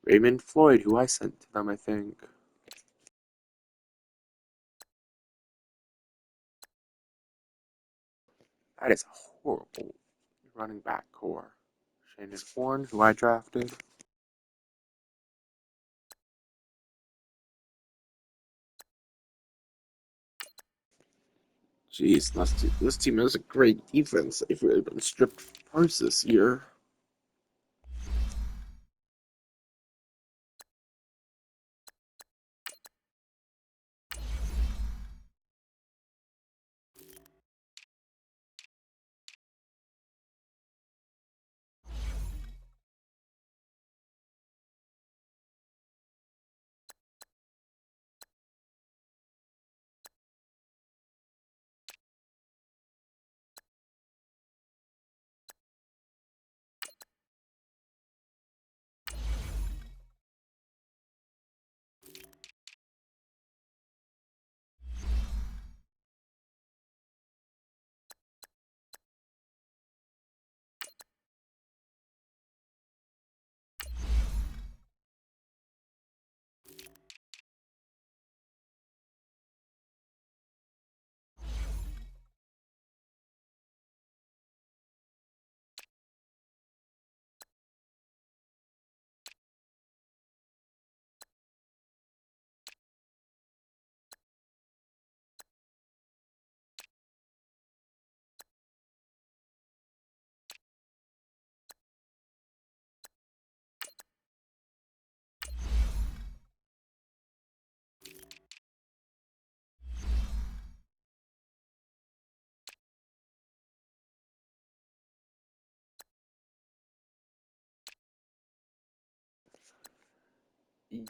Raymond Floyd, who I sent to them, I think. That is a horrible running back core. Shannon Horn, who I drafted. Jeez, this team has a great defense. They've really been stripped first this year.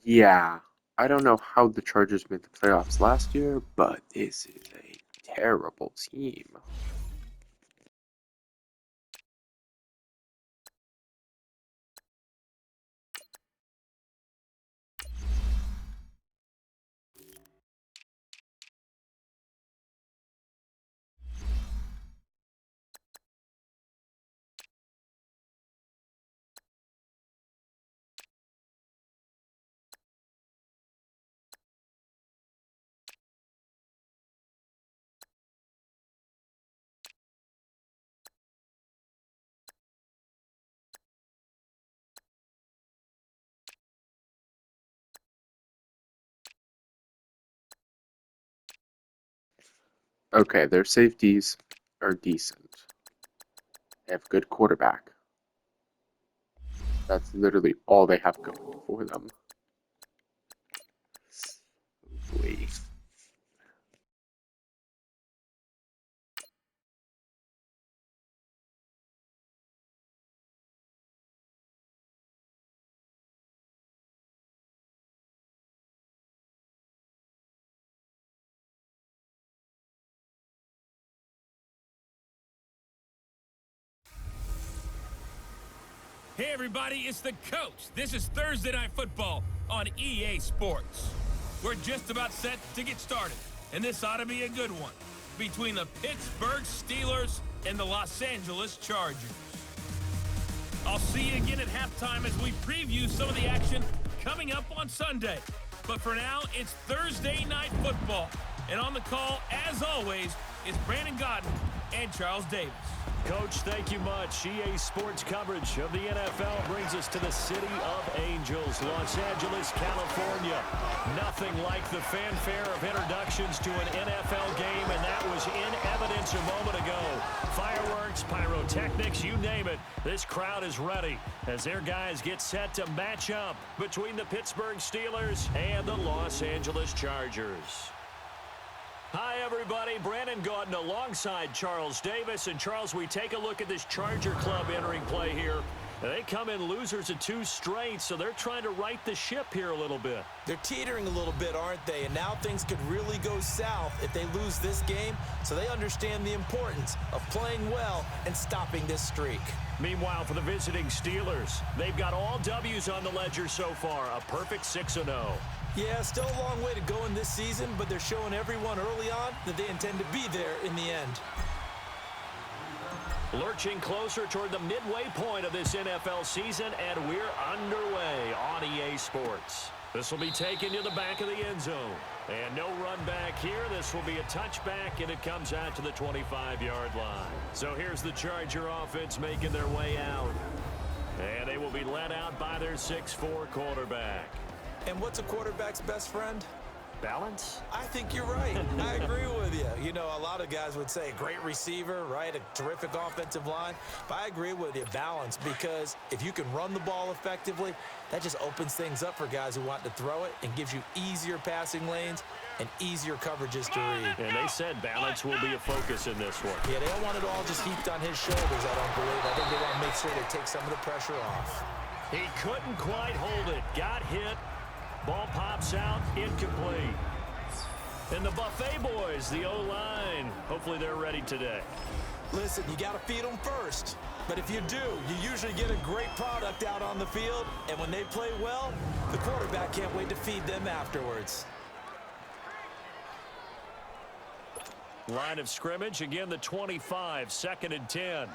Yeah, I don't know how the Chargers made the playoffs last year, but this is a terrible team. Okay, their safeties are decent. They have a good quarterback. That's literally all they have going for them. Boy. Hey everybody, it's the coach. This is Thursday Night Football on EA Sports. We're just about set to get started, and this ought to be a good one between the Pittsburgh Steelers and the Los Angeles Chargers. I'll see you again at halftime as we preview some of the action coming up on Sunday. But for now, it's Thursday Night Football, and on the call, as always, is Brandon Godden and Charles Davis. Coach, thank you much. EA Sports coverage of the NFL brings us to the City of Angels, Los Angeles, California. Nothing like the fanfare of introductions to an NFL game, and that was in evidence a moment ago. Fireworks, pyrotechnics, you name it. This crowd is ready as their guys get set to match up between the Pittsburgh Steelers and the Los Angeles Chargers. Hi, everybody. Brandon Gaudin alongside Charles Davis. And, Charles, we take a look at this Charger club entering play here. They come in losers of 2 straight, so they're trying to right the ship here a little bit. They're teetering a little bit, aren't they? And now things could really go south if they lose this game, so they understand the importance of playing well and stopping this streak. Meanwhile, for the visiting Steelers, they've got all W's on the ledger so far, a perfect 6-0. Yeah, still a long way to go in this season, but they're showing everyone early on that they intend to be there in the end. Lurching closer toward the midway point of this NFL season, and we're underway on EA Sports. This will be taken to the back of the end zone. And no run back here. This will be a touchback, and it comes out to the 25-yard line. So here's the Charger offense making their way out. And they will be led out by their 6'4" quarterback. And what's a quarterback's best friend? Balance? I think you're right. I agree with you. You know, a lot of guys would say great receiver, right? A terrific offensive line. But I agree with you, balance, because if you can run the ball effectively, that just opens things up for guys who want to throw it and gives you easier passing lanes and easier coverages to read. And they said balance will be a focus in this one. Yeah, they don't want it all just heaped on his shoulders, I don't believe. I think they want to make sure they take some of the pressure off. He couldn't quite hold it. Got hit. Ball pops out, incomplete. And the Buffet boys, the O-line, hopefully they're ready today. Listen, you got to feed them first. But if you do, you usually get a great product out on the field. And when they play well, the quarterback can't wait to feed them afterwards. Line of scrimmage, again the 25, 2nd and 10.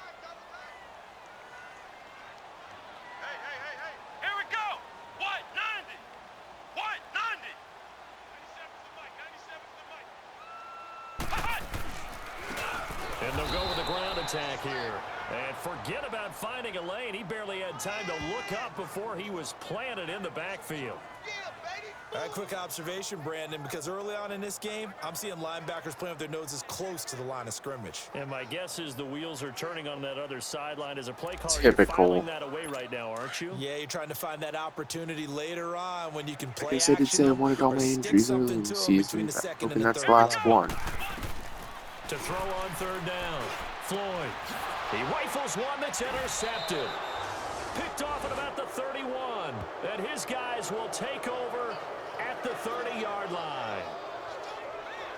And they'll go with the ground attack here. And forget about finding a lane. He barely had time to look up before he was planted in the backfield. All right, quick observation, Brandon, because early on in this game, I'm seeing linebackers playing with their noses close to the line of scrimmage. And my guess is the wheels are turning on that other sideline as a play caller. Typical. You're filing that away right now, aren't you? Yeah, you're trying to find that opportunity later on when you can play I guess I did say I wanted all my injuries early in the season. Hoping that's the last one. To throw on 3rd down. Floyd. He rifles one that's intercepted. Picked off at about the 31. And his guys will take over at the 30-yard line.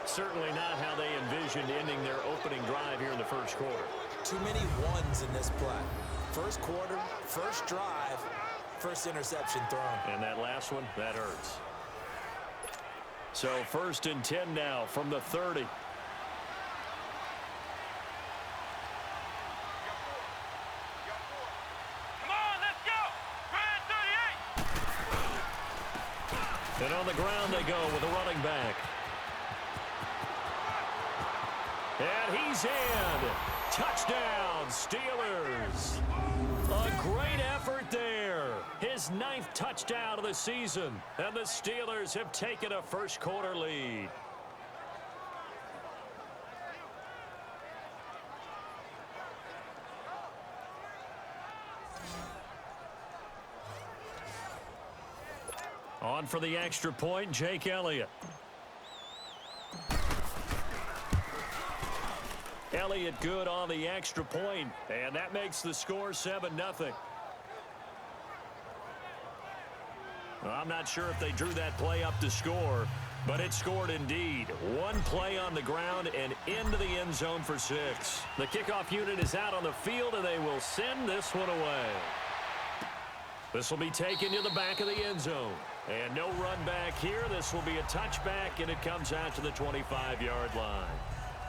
Certainly not how they envisioned ending their opening drive here in the first quarter. Too many ones in this play. First quarter, first drive, first interception thrown. And that last one, that hurts. So 1st and 10 now from the 30. And on the ground they go with a running back. And he's in. Touchdown, Steelers. A great effort there. His 9th touchdown of the season. And the Steelers have taken a first quarter lead. On for the extra point, Jake Elliott. Elliott good on the extra point, and that makes the score 7-0. I'm not sure if they drew that play up to score, but it scored indeed. One play on the ground and into the end zone for 6. The kickoff unit is out on the field, and they will send this one away. This will be taken to the back of the end zone. And no run back here. This will be a touchback, and it comes out to the 25-yard line.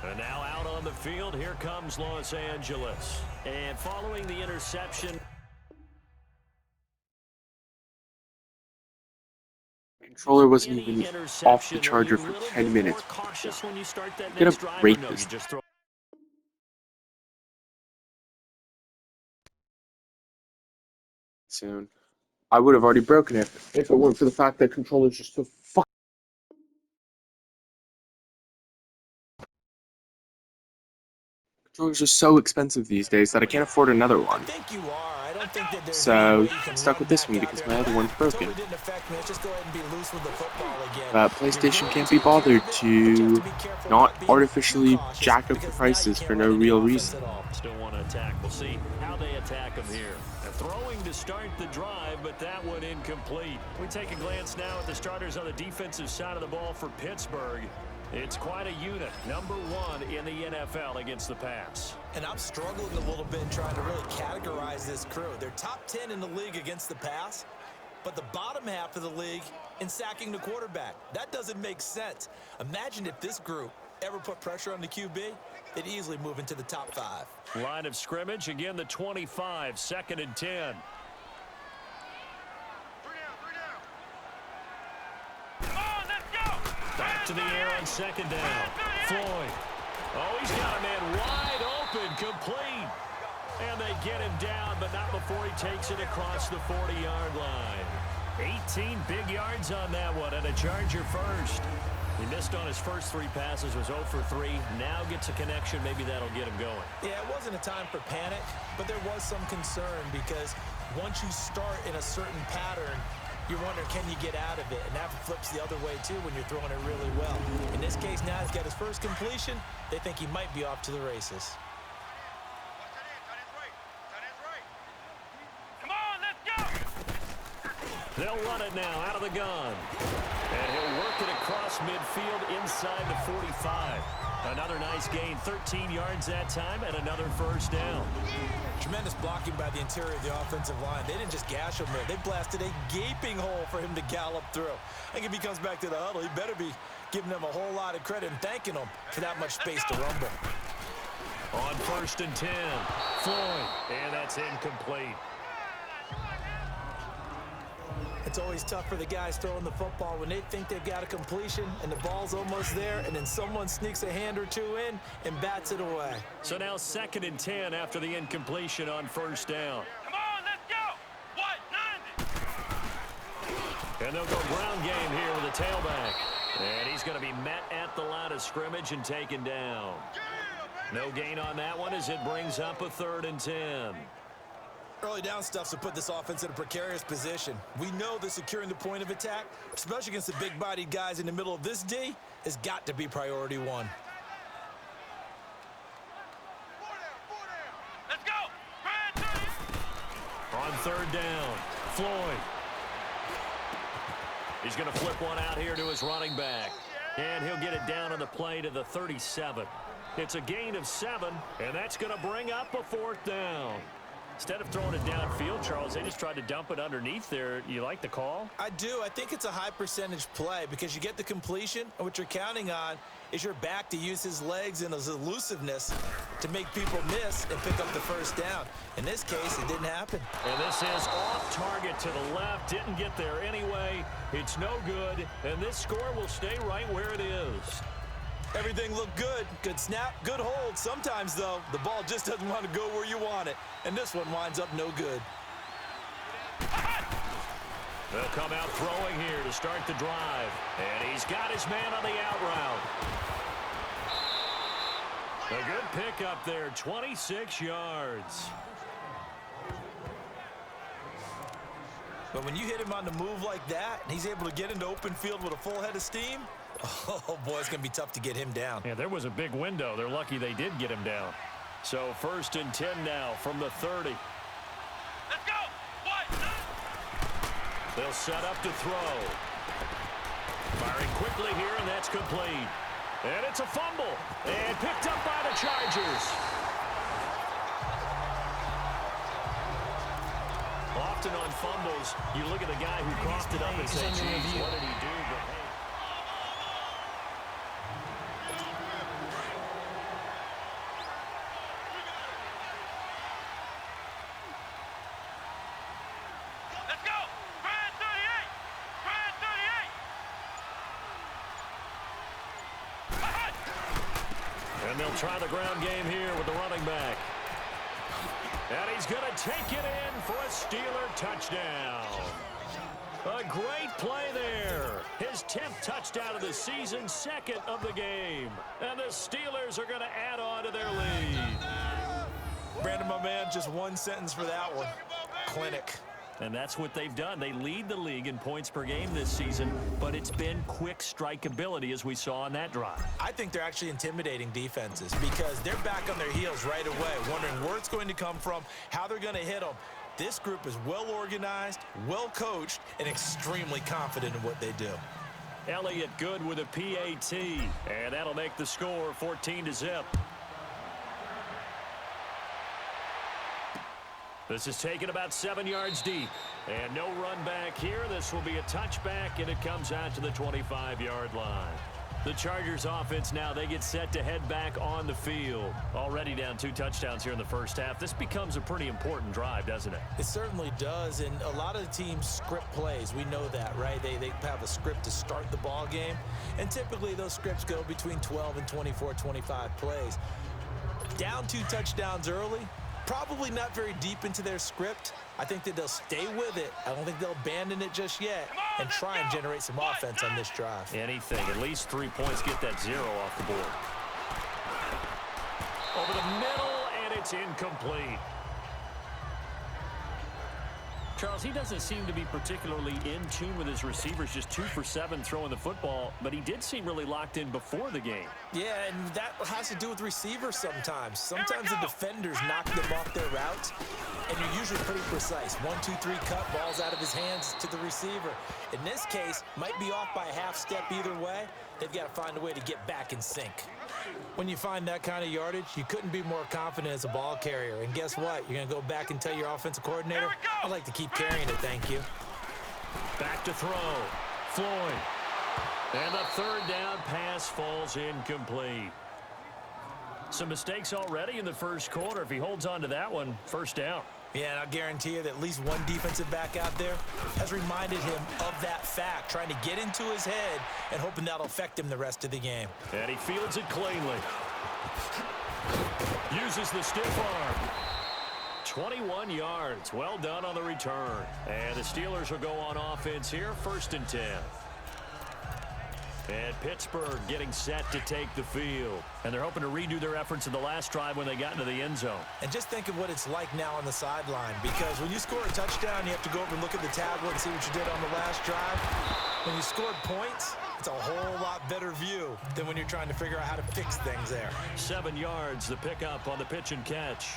And now out on the field, here comes Los Angeles. And following the interception. Controller wasn't even off the charger for 10 minutes. Get a break this. Soon. I would have already broken it if it weren't for the fact that controllers are so fucking. Controllers are so expensive these days that I can't afford another one. I think you are. I don't think that there's any So way you can stuck run with this back one out because there. my other one's broken. Totally didn't affect me. Let's just go ahead and be loose with the football again. But You're PlayStation going can't to be take care of bothered it, but you have to to be careful not being too artificially cautious, jack up the because now you prices can't for run no any real offense reason. at all. Still want to attack. We'll see how they attack him here. Throwing to start the drive, but that one incomplete. We take a glance now at the starters on the defensive side of the ball for Pittsburgh. It's quite a unit. Number 1 in the NFL against the pass. And I'm struggling a little bit trying to really categorize this crew. They're top 10 in the league against the pass, but the bottom half of the league in sacking the quarterback. That doesn't make sense. Imagine if this group ever put pressure on the QB, they'd easily move into the top 5. Line of scrimmage, again the 25, 2nd and 10. Back to the air on 2nd down. Floyd. Oh, he's got a man wide open, complete. And they get him down, but not before he takes it across the 40-yard line. 18 big yards on that one, and a Charger first. He missed on his first 3 passes, was 0 for 3. Now gets a connection. Maybe that'll get him going. Yeah, it wasn't a time for panic, but there was some concern because once you start in a certain pattern, you're wondering, can you get out of it? And that flips the other way, too, when you're throwing it really well. In this case, now he's got his first completion. They think he might be off to the races. Come on, let's go! They'll run it now out of the gun. And he'll work it across midfield inside the 45. Another nice gain, 13 yards that time, and another first down. Tremendous blocking by the interior of the offensive line. They didn't just gash him there. They blasted a gaping hole for him to gallop through. I think if he comes back to the huddle, he better be giving them a whole lot of credit and thanking them for that much space to rumble. On 1st and 10, Floyd, and that's incomplete. It's always tough for the guys throwing the football when they think they've got a completion and the ball's almost there, and then someone sneaks a hand or two in and bats it away. So now 2nd and 10 after the incompletion on 1st down. Come on, let's go! What? 90! And they'll go ground game here with a tailback. And he's going to be met at the line of scrimmage and taken down. No gain on that one as it brings up a 3rd and 10. Early down stuff's to put this offense in a precarious position. We know that securing the point of attack, especially against the big-bodied guys in the middle of this D, has got to be priority 1. Let's go! On 3rd down, Floyd. He's going to flip one out here to his running back. And he'll get it down on the play to the 37. It's a gain of 7, and that's going to bring up a 4th down. Instead of throwing it downfield, Charles, they just tried to dump it underneath there. You like the call? I do. I think it's a high-percentage play because you get the completion, and what you're counting on is your back to use his legs and his elusiveness to make people miss and pick up the first down. In this case, it didn't happen. And this is off target to the left. Didn't get there anyway. It's no good, and this score will stay right where it is. Everything looked good. Good snap, good hold. Sometimes, though, the ball just doesn't want to go where you want it. And this one winds up no good. They'll come out throwing here to start the drive. And he's got his man on the out route. A good pickup there, 26 yards. But when you hit him on the move like that, and he's able to get into open field with a full head of steam, oh, boy, it's going to be tough to get him down. Yeah, there was a big window. They're lucky they did get him down. So 1st and 10 now from the 30. Let's go! What? They'll set up to throw. Firing quickly here, and that's complete. And it's a fumble. And picked up by the Chargers. Often on fumbles, you look at the guy who coughed it up and say, geez, what did he do? But hey. Let's go! Brand 38! Brand 38! And they'll try the ground game here with the running back. And he's going to take it in for a Steeler touchdown. A great play there. His 10th touchdown of the season, 2nd of the game. And the Steelers are going to add on to their lead. Brandon, my man, just one sentence for that one. clinic. And that's what they've done. They lead the league in points per game this season, but it's been quick strikeability as we saw on that drive. I think they're actually intimidating defenses because they're back on their heels right away, wondering where it's going to come from, how they're going to hit them. This group is well organized, well coached, and extremely confident in what they do. Elliott good with a PAT, and that'll make the score 14-0. This is taken about 7 yards deep. And no run back here. This will be a touchback, and it comes out to the 25-yard line. The Chargers offense now, they get set to head back on the field. Already down 2 touchdowns here in the first half. This becomes a pretty important drive, doesn't it? It certainly does, and a lot of the teams script plays. We know that, right? They have a script to start the ball game, and typically those scripts go between 12 and 24, 25 plays. Down 2 touchdowns early, probably not very deep into their script. I think that they'll stay with it. I don't think they'll abandon it just yet and try and generate some offense on this drive. Anything, at least 3 points, get that 0 off the board. Over the middle, and it's incomplete. Charles, he doesn't seem to be particularly in tune with his receivers, just 2 for 7 throwing the football, but he did seem really locked in before the game. Yeah, and that has to do with receivers sometimes. Sometimes the defenders knock them off their routes, and you're usually pretty precise. 1, 2, 3 cut, balls out of his hands to the receiver. In this case, might be off by a half step either way. They've got to find a way to get back in sync. When you find that kind of yardage, you couldn't be more confident as a ball carrier. And guess what? You're going to go back and tell your offensive coordinator, I'd like to keep carrying it, thank you. Back to throw. Floyd. And the third down pass falls incomplete. Some mistakes already in the first quarter. If he holds on to that one, first down. Yeah, and I'll guarantee you that at least one defensive back out there has reminded him of that fact, trying to get into his head and hoping that'll affect him the rest of the game. And he fields it cleanly. Uses the stiff arm. 21 yards. Well done on the return. And the Steelers will go on offense here, 1st and 10. And Pittsburgh getting set to take the field. And they're hoping to redo their efforts in the last drive when they got into the end zone. And just think of what it's like now on the sideline, because when you score a touchdown, you have to go over and look at the tablet and see what you did on the last drive. When you scored points, it's a whole lot better view than when you're trying to figure out how to fix things there. 7 yards, the pickup on the pitch and catch.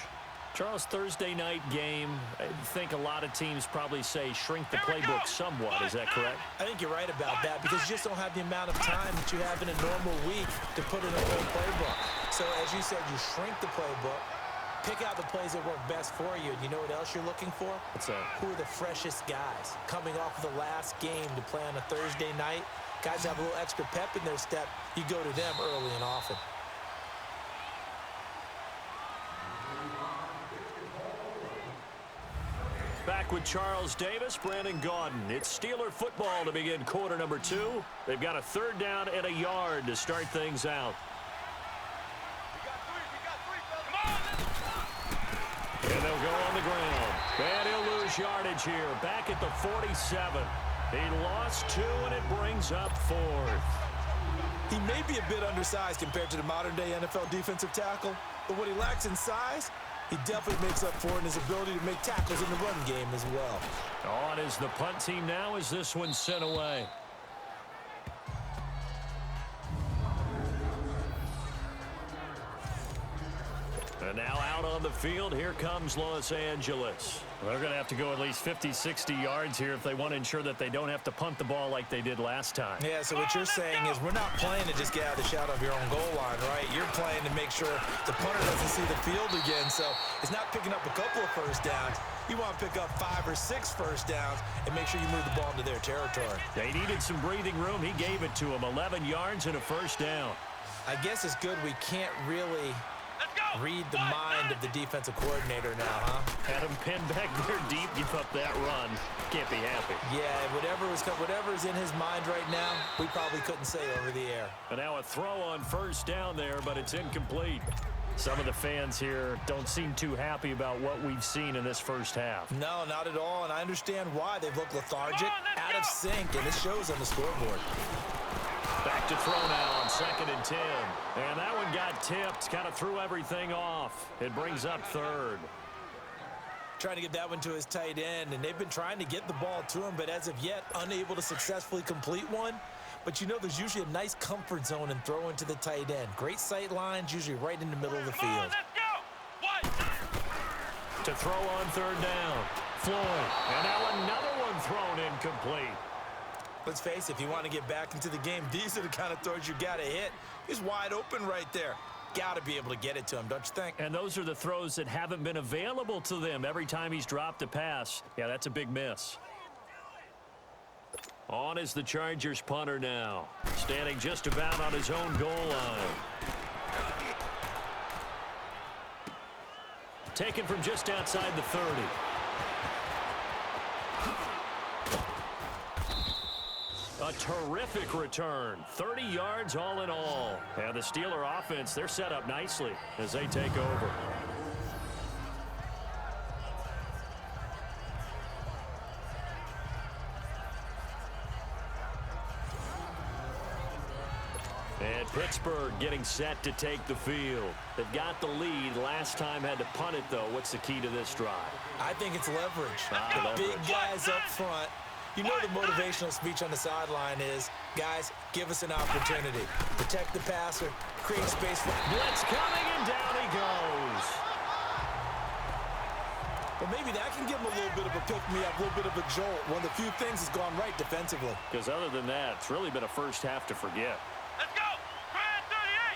Charles, Thursday night game, I think a lot of teams probably say shrink the playbook somewhat. Is that correct? I think you're right about that because you just don't have the amount of time that you have in a normal week to put in a full playbook. So as you said, you shrink the playbook, pick out the plays that work best for you. And you know what else you're looking for? What's that? Who are the freshest guys coming off of the last game to play on a Thursday night? Guys have a little extra pep in their step. You go to them early and often. Back with Charles Davis, Brandon Gaudin. It's Steeler football to begin quarter number 2. They've got a 3rd down and a yard to start things out. And they'll go on the ground. And he'll lose yardage here. Back at the 47. He lost 2, and it brings up 4th. He may be a bit undersized compared to the modern-day NFL defensive tackle, but what he lacks in size, he definitely makes up for it in his ability to make tackles in the run game as well. On is the punt team now as this one's sent away. And now out on the field, here comes Los Angeles. They're going to have to go at least 50, 60 yards here if they want to ensure that they don't have to punt the ball like they did last time. Yeah, so what you're saying is we're not playing to just get out of the shadow of your own goal line, right? You're playing to make sure the punter doesn't see the field again, so it's not picking up a couple of first downs. You want to pick up 5 or 6 first downs and make sure you move the ball into their territory. They needed some breathing room. He gave it to them. 11 yards and a first down. I guess it's good we can't really read the mind of the defensive coordinator now, huh? Had him pinned back there deep, give up that run. Can't be happy. Yeah, whatever is in his mind right now, we probably couldn't say over the air. And now a throw on first down there, but it's incomplete. Some of the fans here don't seem too happy about what we've seen in this first half. No, not at all, and I understand why. They've looked lethargic, out of sync, and it shows on the scoreboard. Back to throw now on 2nd and 10. And that one got tipped, kind of threw everything off. It brings up 3rd. Trying to get that one to his tight end, and they've been trying to get the ball to him, but as of yet, unable to successfully complete one. But you know there's usually a nice comfort zone in throwing to the tight end. Great sight lines, usually right in the middle of the field. Let's go! What? To throw on third down. Floyd. And now another one thrown incomplete. Let's face it, if you want to get back into the game, these are the kind of throws you got to hit. He's wide open right there. Got to be able to get it to him, don't you think? And those are the throws that haven't been available to them every time he's dropped a pass. Yeah, that's a big miss. On is the Chargers punter now. Standing just about on his own goal line. Taken from just outside the 30. A terrific return. 30 yards all in all. And the Steeler offense, they're set up nicely as they take over. And Pittsburgh getting set to take the field. They've got the lead. Last time had to punt it, though. What's the key to this drive? I think it's leverage. The big guys up front. You know the motivational speech on the sideline is, guys, give us an opportunity. Protect the passer, create space for... Blitz coming, and down he goes. But maybe that can give him a little bit of a pick-me-up, a little bit of a jolt. One of the few things has gone right defensively. Because other than that, it's really been a first half to forget. Let's go! Brad 38!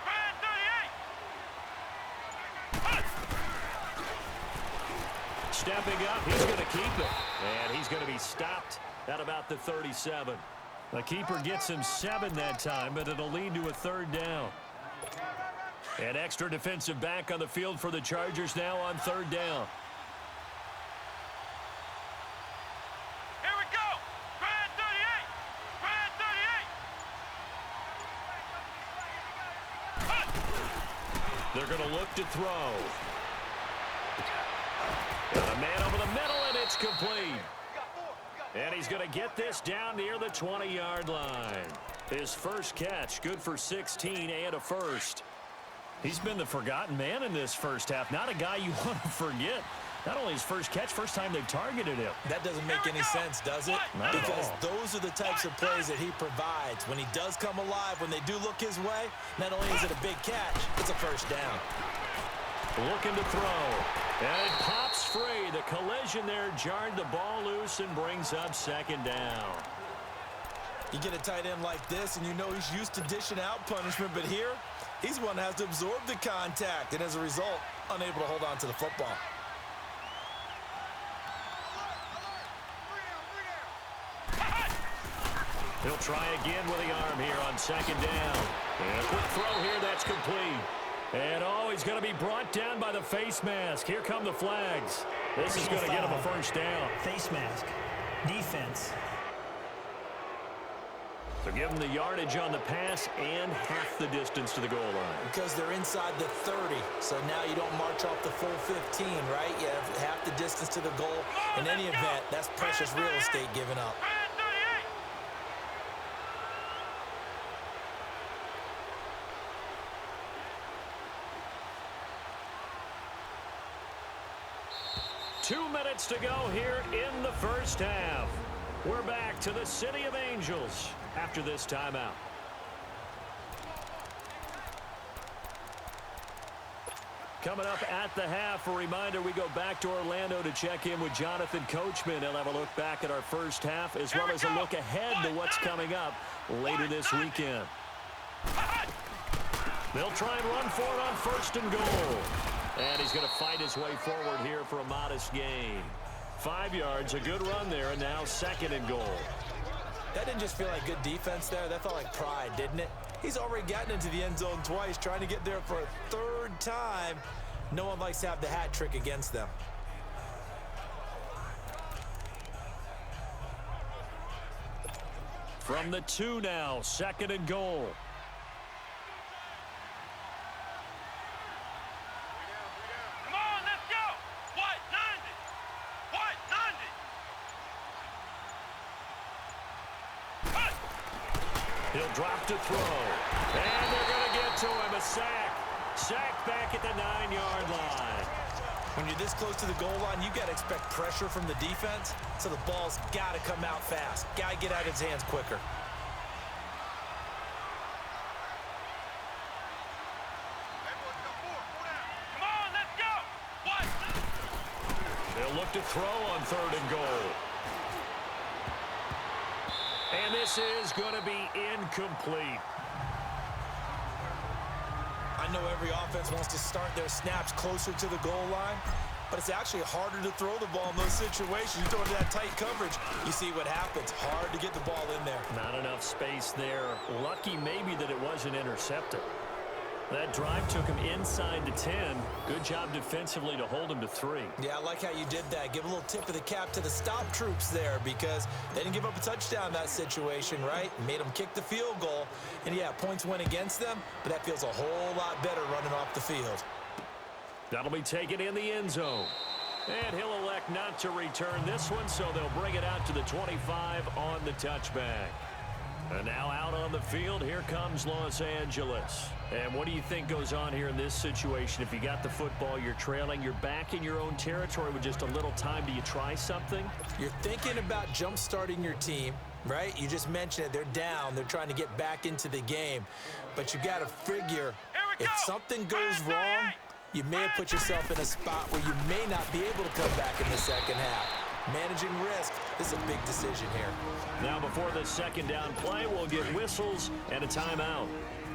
Brad 38! Stepping up, he's going to keep it. And he's going to be stopped at about the 37. The keeper gets him 7 that time, but it'll lead to a third down. An extra defensive back on the field for the Chargers now on third down. Here we go! Brad 38! Brad 38! They're going to look to throw. And a man over the middle, and it's complete. And he's going to get this down near the 20-yard line. His first catch, good for 16 and a first. He's been the forgotten man in this first half. Not a guy you want to forget. Not only his first catch, first time they targeted him. That doesn't make any sense, does it? Not at Because all. those are the types of plays that he provides. When he does come alive, when they do look his way, not only is it a big catch, it's a first down. Looking to throw. And it pops free. The collision there jarred the ball loose and brings up second down. You get a tight end like this, and you know he's used to dishing out punishment, but here, he's one that has to absorb the contact, and as a result, unable to hold on to the football. He'll try again with the arm here on second down. And a quick throw here, that's complete. And oh, he's going to be brought down by the face mask. Here come the flags. This is going to get him a first down. Face mask. Defense. So give him the yardage on the pass and half the distance to the goal line. Because they're inside the 30, so now you don't march off the full 15, right? You have half the distance to the goal. In any event, that's precious real estate given up. Brad 2 minutes to go here in the first half. We're back to the City of Angels after this timeout. Coming up at the half, a reminder, we go back to Orlando to check in with Jonathan Coachman. He'll have a look back at our first half as well as a look ahead to what's coming up later this weekend. They'll try and run for it on first and goal. And he's going to fight his way forward here for a modest gain. 5 yards, a good run there, and now second and goal. That didn't just feel like good defense there. That felt like pride, didn't it? He's already gotten into the end zone twice, trying to get there for a third time. No one likes to have the hat trick against them. From the 2 now, second and goal. Come on, let's go! What? 90! What? 90! He'll drop to throw. And they're going to get to him. A sack. Sack back at the 9-yard line. When you're this close to the goal line, you got to expect pressure from the defense, so the ball's got to come out fast. Got to get out of his hands quicker. They'll look to throw on 3rd and goal. And this is going to be incomplete. I know every offense wants to start their snaps closer to the goal line, but it's actually harder to throw the ball in those situations. You throw into that tight coverage, you see what happens. Hard to get the ball in there. Not enough space there. Lucky maybe that it wasn't intercepted. That drive took him inside the 10. Good job defensively to hold him to 3. Yeah, I like how you did that. Give a little tip of the cap to the stop troops there because they didn't give up a touchdown in that situation, right? Made them kick the field goal. And, yeah, points went against them, but that feels a whole lot better running off the field. That'll be taken in the end zone. And he'll elect not to return this one, so they'll bring it out to the 25 on the touchback. And now out on the field, here comes Los Angeles. And what do you think goes on here in this situation? If you got the football, you're trailing, you're back in your own territory with just a little time. Do you try something? You're thinking about jump-starting your team, right? You just mentioned it. They're down. They're trying to get back into the game. But you got to figure if something goes wrong, you may have put yourself in a spot where you may not be able to come back in the second half. Managing risk, this is a big decision here. Now before the second down play, we'll get whistles and a timeout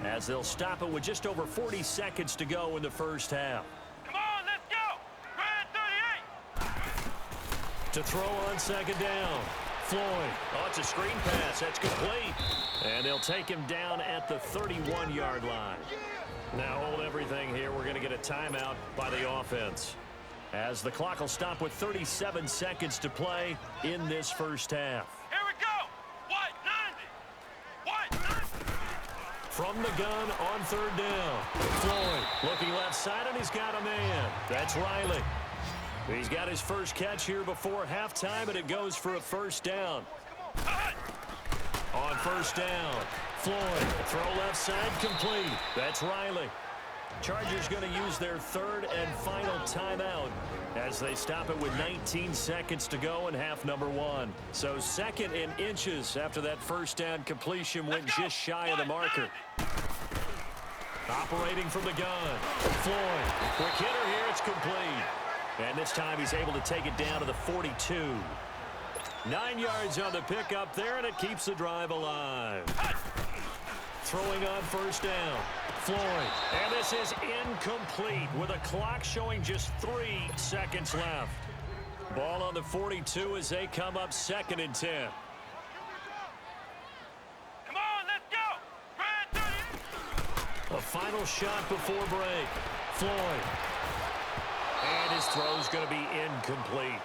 as they'll stop it with just over 40 seconds to go in the first half. Come on, let's go! Red 38! To throw on second down, Floyd. Oh, it's a screen pass. That's complete. And they'll take him down at the 31-yard line. Now hold everything here. We're going to get a timeout by the offense, as the clock will stop with 37 seconds to play in this first half. Here we go! White 90! White 90! From the gun on third down, Floyd looking left side, and he's got a man. That's Riley. He's got his first catch here before halftime, and it goes for a first down. On first down, Floyd, throw left side, complete. That's Riley. Chargers going to use their third and final timeout as they stop it with 19 seconds to go in half number 1. So second in inches after that first down completion went just shy of the marker. Operating from the gun, Floyd. Quick hitter here, it's complete. And this time he's able to take it down to the 42. 9 yards on the pickup there, and it keeps the drive alive. Throwing on first down, Floyd. And this is incomplete with a clock showing just 3 seconds left. Ball on the 42 as they come up second and 10. Come on, let's go! Red 38! A final shot before break. Floyd. And his throw's going to be incomplete.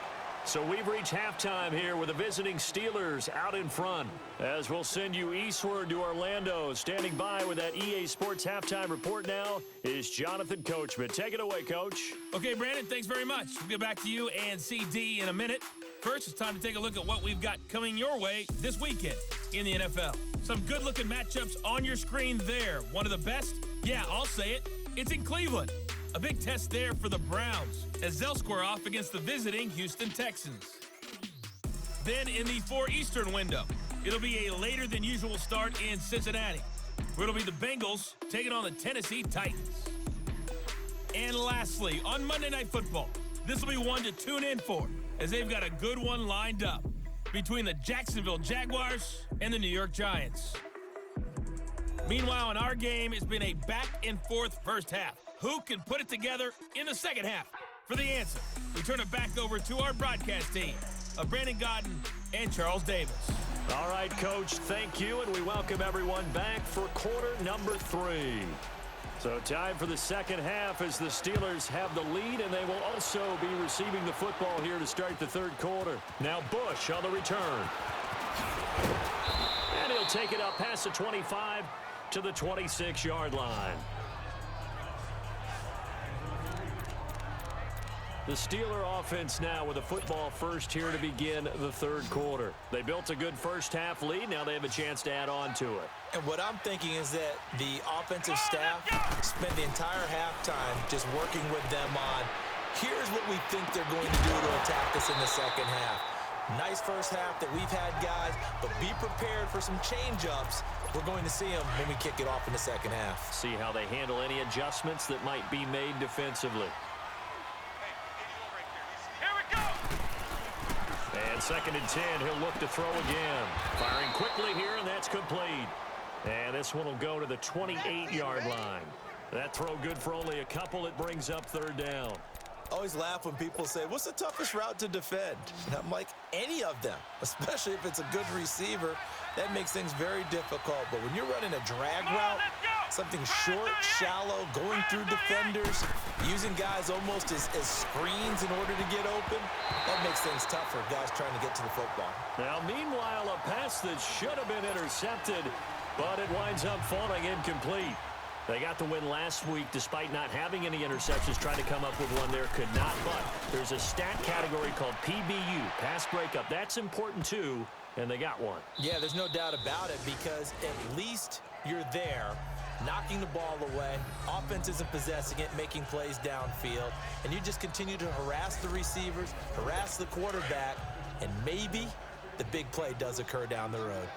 So we've reached halftime here with the visiting Steelers out in front, as we'll send you eastward to Orlando. Standing by with that EA Sports halftime report now is Jonathan Coachman. Take it away, Coach. Okay, Brandon, thanks very much. We'll get back to you and CD in a minute. First, it's time to take a look at what we've got coming your way this weekend in the NFL. Some good-looking matchups on your screen there. One of the best? Yeah, I'll say it. It's in Cleveland. A big test there for the Browns as they'll square off against the visiting Houston Texans. Then in the 4 Eastern window, it'll be a later than usual start in Cincinnati, where it'll be the Bengals taking on the Tennessee Titans. And lastly, on Monday Night Football, this will be one to tune in for, as they've got a good one lined up between the Jacksonville Jaguars and the New York Giants. Meanwhile, in our game, it's been a back-and-forth first half. Who can put it together in the second half? For the answer, we turn it back over to our broadcast team of Brandon Godden and Charles Davis. All right, Coach, thank you, and we welcome everyone back for quarter number 3. So time for the second half as the Steelers have the lead, and they will also be receiving the football here to start the third quarter. Now Bush on the return. And he'll take it up past the 25 to the 26-yard line. The Steeler offense now with a football first here to begin the third quarter. They built a good first half lead. Now they have a chance to add on to it. And what I'm thinking is that the offensive staff spent the entire halftime just working with them on Here's what we think they're going to do to attack us in the second half. Nice first half that we've had, guys, but be prepared for some change-ups. We're going to see them when we kick it off in the second half. See how they handle any adjustments that might be made defensively. Here we go! And 2nd and 10, he'll look to throw again. Firing quickly here, and that's complete. And this one will go to the 28-yard line. That throw good for only a couple. It brings up 3rd down. Always laugh when people say, what's the toughest route to defend? And I'm like, any of them, especially if it's a good receiver. That makes things very difficult. But when you're running a drag route, something short, shallow, going through defenders, using guys almost as screens in order to get open, that makes things tough for guys trying to get to the football. Now, meanwhile, a pass that should have been intercepted, but it winds up falling incomplete. They got the win last week despite not having any interceptions. Tried to come up with one there, could not. But there's a stat category called PBU, pass breakup. That's important too, and they got one. Yeah, there's no doubt about it, because at least you're there, knocking the ball away. Offense isn't possessing it, making plays downfield. And you just continue to harass the receivers, harass the quarterback, and maybe the big play does occur down the road.